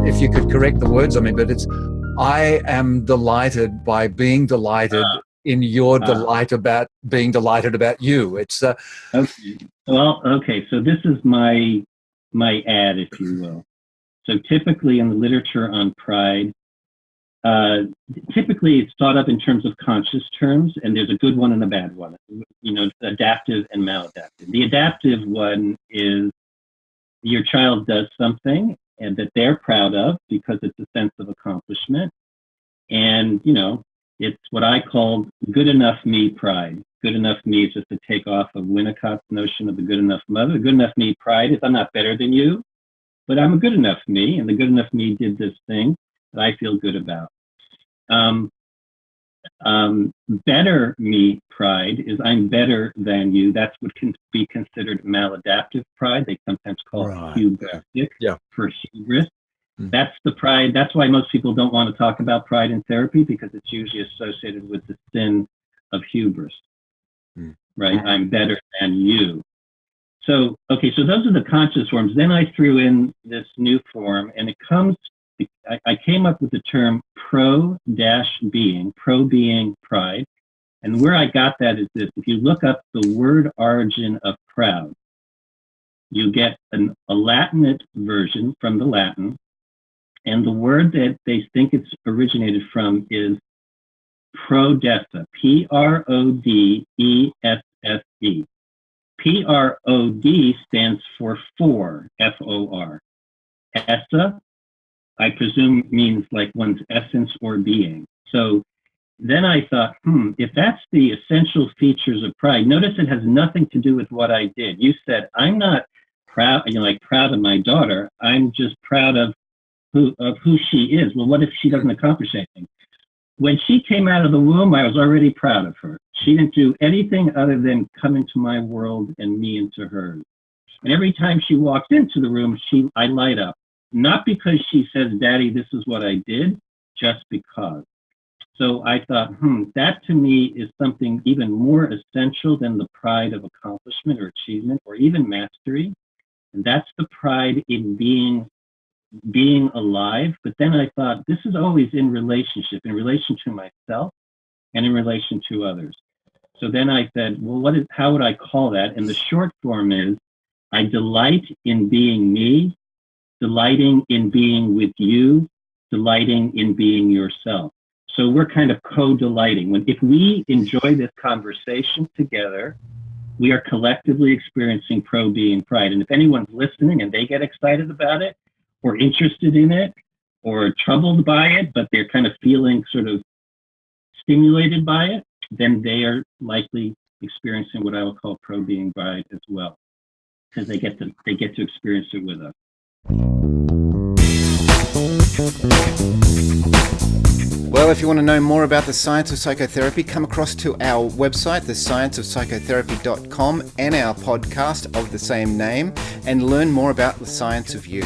if you could correct the words, but it's, I am delighted by being delighted in your delight about being delighted about you. It's okay. Well, okay. So this is my ad, if you will. So typically in the literature on pride, typically it's thought of in terms of conscious terms, and there's a good one and a bad one. Adaptive and maladaptive. The adaptive one is your child does something and that they're proud of because it's a sense of accomplishment. And, it's what I call good enough me pride. Good enough me is just a takeoff of Winnicott's notion of the good enough mother. The good enough me pride is I'm not better than you, but I'm a good enough me, and the good enough me did this thing that I feel good about. Better me pride is I'm better than you. That's what can be considered maladaptive pride. They sometimes call it hubristic for hubris. That's the pride. That's why most people don't want to talk about pride in therapy, because it's usually associated with the sin of hubris, right? I'm better than you. So, okay, so those are the conscious forms. Then I threw in this new form, and I came up with the term pro-being pride. And where I got that is this: if you look up the word origin of proud, you get a Latinate version from the Latin. And the word that they think it's originated from is prodesse, Prodesse. Prod stands for F-O-R. Essa, I presume, means like one's essence or being. So then I thought, if that's the essential features of pride, notice it has nothing to do with what I did. You said, I'm not proud, proud of my daughter. I'm just proud of who she is. Well, what if she doesn't accomplish anything? When she came out of the womb, I was already proud of her. She didn't do anything other than come into my world and me into hers. And every time she walks into the room, I light up. Not because she says, Daddy, this is what I did, just because. So I thought, that to me is something even more essential than the pride of accomplishment or achievement or even mastery. And that's the pride in being alive. But then I thought, this is always in relation to myself and in relation to others. So then I said, well, how would I call that? And the short form is, I delight in being me, delighting in being with you, delighting in being yourself. So we're kind of co-delighting. If we enjoy this conversation together, we are collectively experiencing pro-being pride. And if anyone's listening and they get excited about it, or interested in it, or troubled by it, but they're kind of feeling sort of stimulated by it, then they are likely experiencing what I will call pro-being pride as well, because they get to experience it with us. Well, if you want to know more about the science of psychotherapy, come across to our website, thescienceofpsychotherapy.com, and our podcast of the same name, and learn more about the science of you.